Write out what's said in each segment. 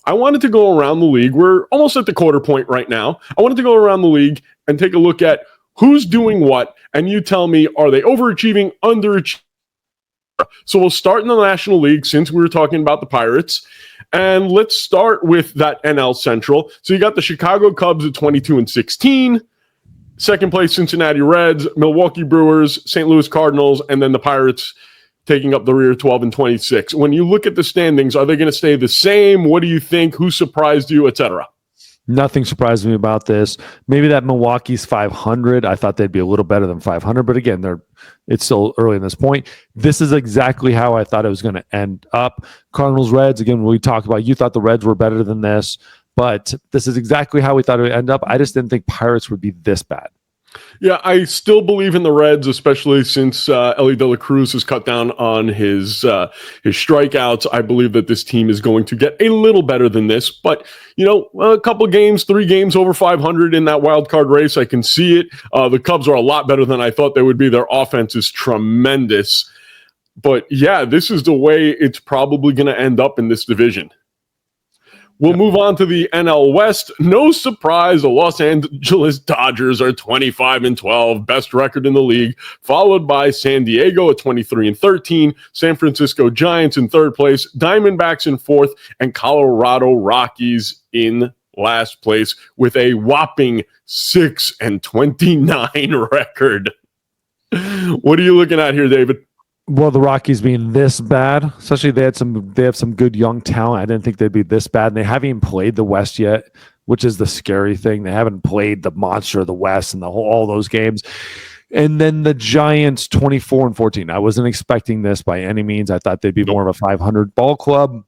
I wanted to go around the league. We're almost at the quarter point right now. I wanted to go around the league and take a look at who's doing what, and you tell me, are they overachieving, underachieving? So we'll start in the National League since we were talking about the Pirates. And let's start with that NL Central. So you got the Chicago Cubs at 22-16. Second place, Cincinnati Reds, Milwaukee Brewers, St. Louis Cardinals, and then the Pirates taking up the rear 12-26. When you look at the standings, are they going to stay the same? What do you think? Who surprised you, etc.? Nothing surprised me about this. Maybe that Milwaukee's 500. I thought they'd be a little better than 500, but again, it's still early in this point. This is exactly how I thought it was going to end up. Cardinals, Reds, again, we talked about, you thought the Reds were better than this, but this is exactly how we thought it would end up. I just didn't think Pirates would be this bad. Yeah, I still believe in the Reds, especially since Ellie De La Cruz has cut down on his strikeouts. I believe that this team is going to get a little better than this. But, a couple of games, 3 games over 500 in that wild card race, I can see it. The Cubs are a lot better than I thought they would be. Their offense is tremendous. But, yeah, this is the way it's probably going to end up in this division. We'll move on to the NL West. No surprise, the Los Angeles Dodgers are 25-12, best record in the league, followed by San Diego at 23-13, San Francisco Giants in third place, Diamondbacks in fourth, and Colorado Rockies in last place with a whopping 6-29 record. What are you looking at here, David? Well, the Rockies being this bad, especially they have some good young talent. I didn't think they'd be this bad. And they haven't even played the West yet, which is the scary thing. They haven't played the monster of the West and all those games. And then the Giants 24-14. I wasn't expecting this by any means. I thought they'd be more of a 500 ball club.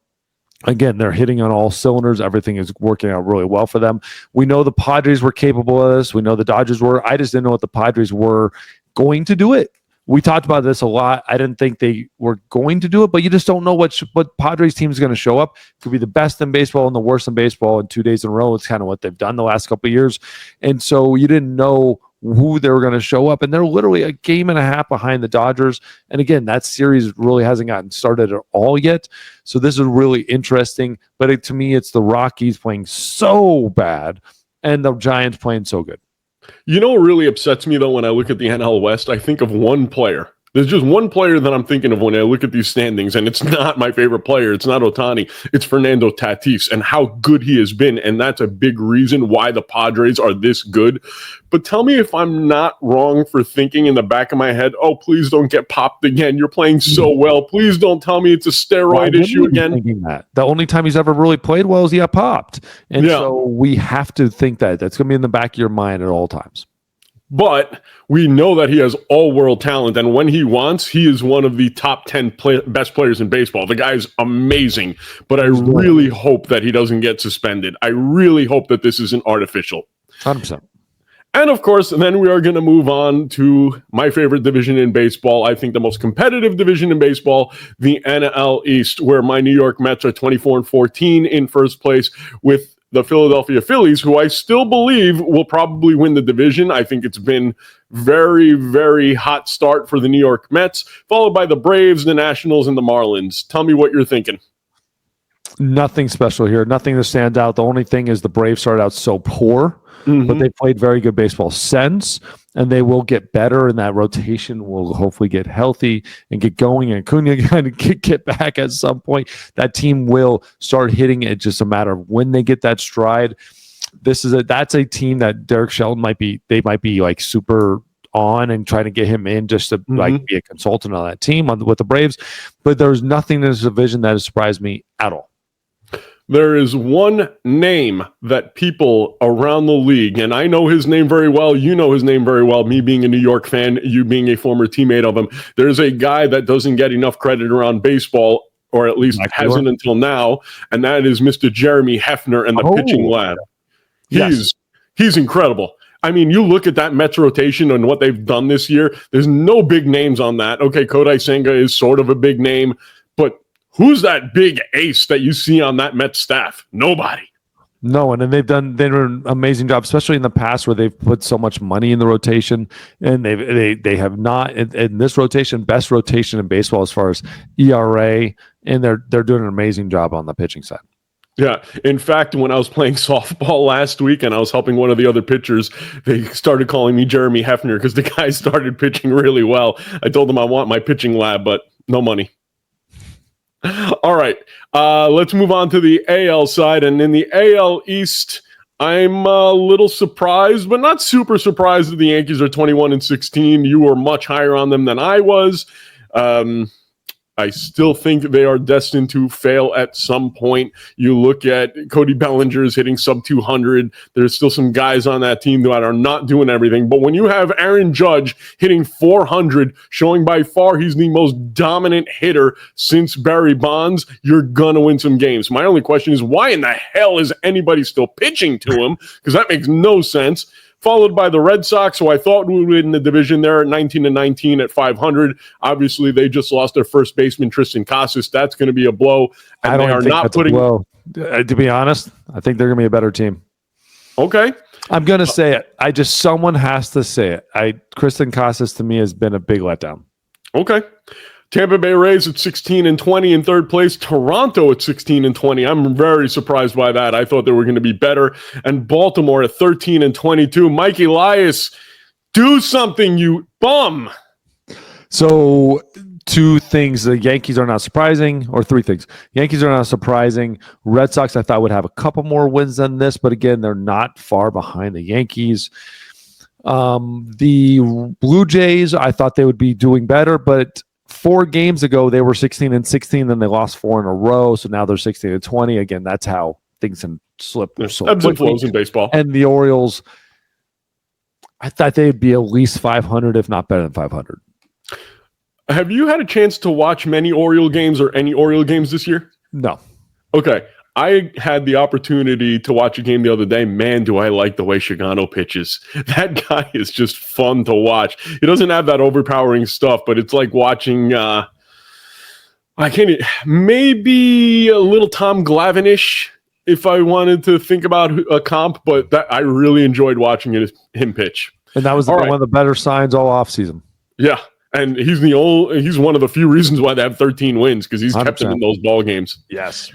Again, they're hitting on all cylinders. Everything is working out really well for them. We know the Padres were capable of this. We know the Dodgers were. I just didn't know what the Padres were going to do it. We talked about this a lot. I didn't think they were going to do it, but you just don't know what Padres team is going to show up. It could be the best in baseball and the worst in baseball in 2 days in a row. It's kind of what they've done the last couple of years. And so you didn't know who they were going to show up. And they're literally a game and a half behind the Dodgers. And again, that series really hasn't gotten started at all yet. So this is really interesting. But to me, it's the Rockies playing so bad and the Giants playing so good. You know what really upsets me, though, when I look at the NL West? I think of one player. There's just one player that I'm thinking of when I look at these standings, and it's not my favorite player. It's not Ohtani. It's Fernando Tatis and how good he has been, and that's a big reason why the Padres are this good. But tell me if I'm not wrong for thinking in the back of my head, oh, please don't get popped again. You're playing so well. Please don't tell me it's a steroid issue again. Thinking that. The only time he's ever really played well is he got popped. And so we have to think that. That's going to be in the back of your mind at all times. But we know that he has all-world talent, and when he wants, he is one of the top 10 best players in baseball. The guy's amazing, but I really hope that he doesn't get suspended. I really hope that this isn't artificial. 100%. And, of course, then we are going to move on to my favorite division in baseball. I think the most competitive division in baseball, the NL East, where my New York Mets are 24-14 in first place with the Philadelphia Phillies, who I still believe will probably win the division. I think it's been very, very hot start for the New York Mets, followed by the Braves, the Nationals, and the Marlins. Tell me what you're thinking. Nothing special here. Nothing that stands out. The only thing is the Braves started out so poor, but they played very good baseball since, and they will get better, and that rotation will hopefully get healthy and get going, and Acuna kind of get back at some point. That team will start hitting it. Just a matter of when they get that stride. That's a team that Derek Shelton might be like super on and trying to get him in just to like be a consultant on that team with the Braves. But there's nothing in this division that has surprised me at all. There is one name that people around the league, and I know his name very well, you know his name very well, me being a New York fan, you being a former teammate of him. There's a guy that doesn't get enough credit around baseball, or at least hasn't until now, and that is Mr. Jeremy Hefner and the pitching lab. He's incredible. I mean, you look at that Mets rotation and what they've done this year, there's no big names on that. Okay, Kodai Senga is sort of a big name, but who's that big ace that you see on that Mets staff? Nobody. No, and then they've done an amazing job, especially in the past where they've put so much money in the rotation, and they have not in this rotation, best rotation in baseball as far as ERA, and they're doing an amazing job on the pitching side. Yeah. In fact, when I was playing softball last week and I was helping one of the other pitchers, they started calling me Jeremy Hefner because the guy started pitching really well. I told them I want my pitching lab, but no money. All right. Let's move on to the AL side. And in the AL East, I'm a little surprised, but not super surprised that the Yankees are 21-16. You were much higher on them than I was. I still think they are destined to fail at some point. You look at Cody Bellinger's hitting sub 200. There's still some guys on that team that are not doing everything. But when you have Aaron Judge hitting 400, showing by far he's the most dominant hitter since Barry Bonds, you're going to win some games. My only question is, why in the hell is anybody still pitching to him? Because that makes no sense. Followed by the Red Sox, who I thought would win the division there at 19-19 at 500. Obviously, they just lost their first baseman, Tristan Casas. That's going to be a blow. And I don't they are think not that's putting. a blow. To be honest, I think they're going to be a better team. Okay. I'm going to say it. Someone has to say it. Tristan Casas to me has been a big letdown. Okay. Tampa Bay Rays at 16-20 in third place. Toronto at 16-20. I'm very surprised by that. I thought they were going to be better. And Baltimore at 13-22. Mike Elias, do something, you bum. So, two things. The Yankees are not surprising, or three things. Yankees are not surprising. Red Sox, I thought, would have a couple more wins than this, but again, they're not far behind the Yankees. The Blue Jays, I thought they would be doing better, but 4 games ago, they were 16-16, then they lost 4 in a row, so now they're 16-20. Again, that's how things can slip so Ebbs and quickly. flows in baseball. And the Orioles, I thought they'd be at least 500, if not better than 500. Have you had a chance to watch many Oriole games or any Oriole games this year? No. Okay. I had the opportunity to watch a game the other day. Man, do I like the way Shigano pitches. That guy is just fun to watch. He doesn't have that overpowering stuff, but it's like watching, maybe a little Tom Glavine-ish if I wanted to think about a comp, but that I really enjoyed watching him pitch. And that was one of the better signs all offseason. Yeah. And he's one of the few reasons why they have 13 wins, because he's 100%. Kept them in those ball games. Yes.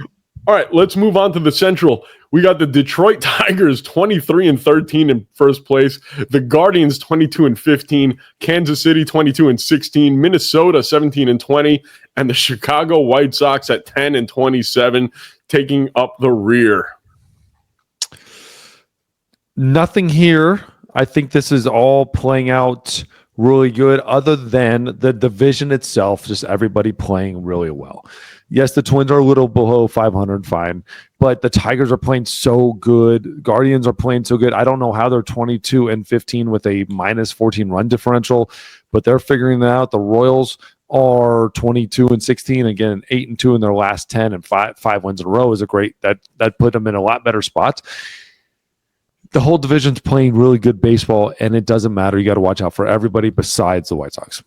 All right, let's move on to the Central. We got the Detroit Tigers 23-13 in first place, the Guardians 22-15, Kansas City 22-16, Minnesota 17-20, and the Chicago White Sox at 10-27, taking up the rear. Nothing here. I think this is all playing out really good, other than the division itself, just everybody playing really well. Yes, the Twins are a little below 500, fine, but the Tigers are playing so good. Guardians are playing so good. I don't know how they're 22-15 with a minus 14 run differential, but they're figuring that out. The Royals are 22-16, again, 8-2 in their last 10, and five wins in a row is a great, that put them in a lot better spots. The whole division's playing really good baseball, and it doesn't matter. You got to watch out for everybody besides the White Sox.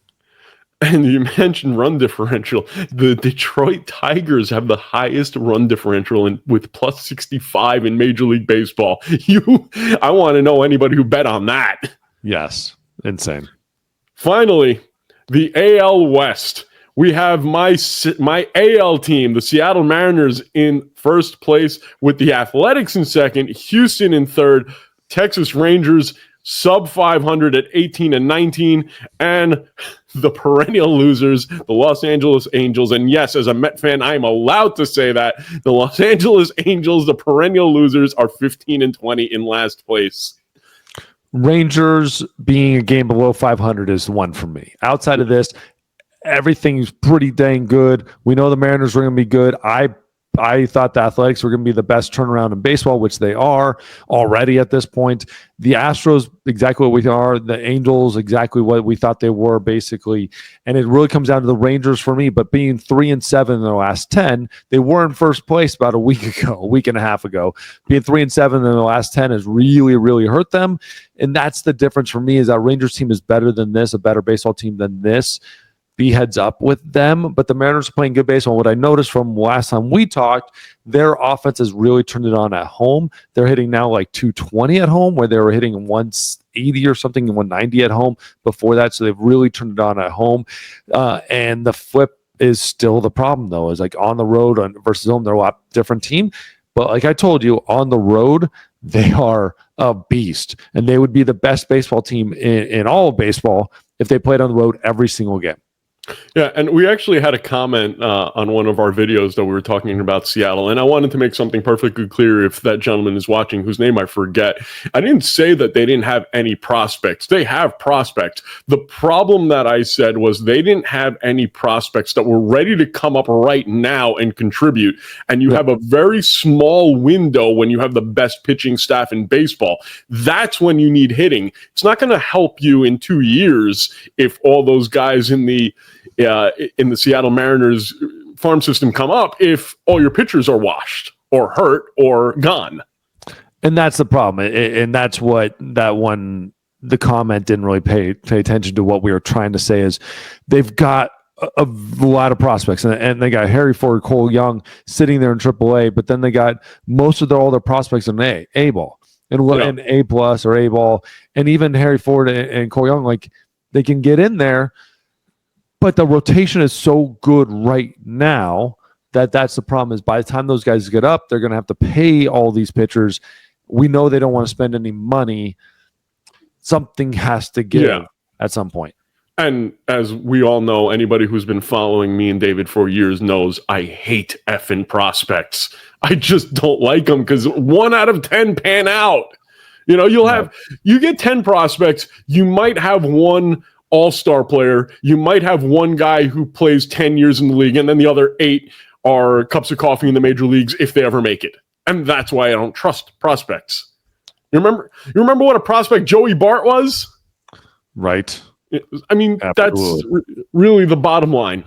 And you mentioned run differential. The Detroit Tigers have the highest run differential with plus 65 in Major League Baseball. I want to know anybody who bet on that. Yes, insane. Finally, the AL West. We have my AL team, the Seattle Mariners, in first place, with the Athletics in second, Houston in third, Texas Rangers sub 500 at 18-19, and the perennial losers, the Los Angeles Angels. And yes, as a Met fan, I am allowed to say that the Los Angeles Angels, the perennial losers, are 15-20 in last place. Rangers being a game below 500 is one for me. Outside of this, everything's pretty dang good. We know the Mariners are going to be good. I thought the Athletics were going to be the best turnaround in baseball, which they are already at this point. The Astros, exactly what we are. The Angels, exactly what we thought they were, basically. And it really comes down to the Rangers for me. But being 3-7 in their last 10, they were in first place about a week and a half ago. Being 3-7 in their last 10 has really, really hurt them. And that's the difference for me, is that Rangers team is better than this, a better baseball team than this. Be heads up with them, but the Mariners are playing good baseball. What I noticed from last time we talked, their offense has really turned it on at home. They're hitting now like 220 at home, where they were hitting 180 or something, 190 at home before that. So they've really turned it on at home. And the flip is still the problem, though, is like on the road versus home, they're a lot different team. But like I told you, on the road, they are a beast. And they would be the best baseball team in all of baseball if they played on the road every single game. Yeah, and we actually had a comment on one of our videos that we were talking about Seattle, and I wanted to make something perfectly clear if that gentleman is watching, whose name I forget. I didn't say that they didn't have any prospects. They have prospects. The problem that I said was they didn't have any prospects that were ready to come up right now and contribute, and you have a very small window when you have the best pitching staff in baseball. That's when you need hitting. It's not going to help you in 2 years if all those guys in the Seattle Mariners farm system come up if all your pitchers are washed or hurt or gone. And that's the problem. And that's what the comment didn't really pay attention to. What we were trying to say is they've got a lot of prospects, and they got Harry Ford, Cole Young sitting there in AAA, but then they got most of all their prospects in A ball and A plus or A ball, and even Harry Ford and Cole Young, like they can get in there. But the rotation is so good right now that's the problem. Is by the time those guys get up, they're going to have to pay all these pitchers. We know they don't want to spend any money. Something has to give at some point. And as we all know, anybody who's been following me and David for years knows I hate effing prospects. I just don't like them because 1 out of 10 pan out. You know, you get 10 prospects, you might have one all-star player, you might have one guy who plays 10 years in the league, and then the other 8 are cups of coffee in the major leagues if they ever make it. And that's why I don't trust prospects. You remember what a prospect Joey Bart was? Right. I mean, Absolutely. That's really the bottom line.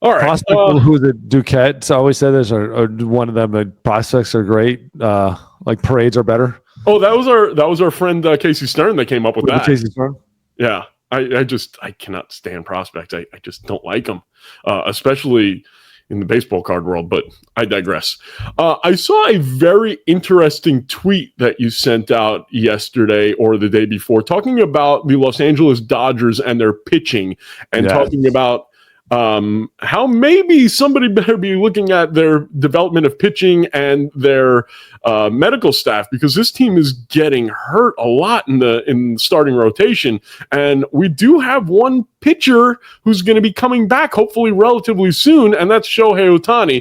All right. Prospect who the Duquette always said this, or one of them, the prospects are great. Like parades are better. Oh, that was our friend Casey Stern that came up with that. Casey Stern? Yeah, I cannot stand prospects. I just don't like them, especially in the baseball card world, but I digress. I saw a very interesting tweet that you sent out yesterday or the day before talking about the Los Angeles Dodgers and their pitching and talking about how maybe somebody better be looking at their development of pitching and their medical staff, because this team is getting hurt a lot in the starting rotation. And we do have one pitcher who's going to be coming back hopefully relatively soon, and that's Shohei Ohtani.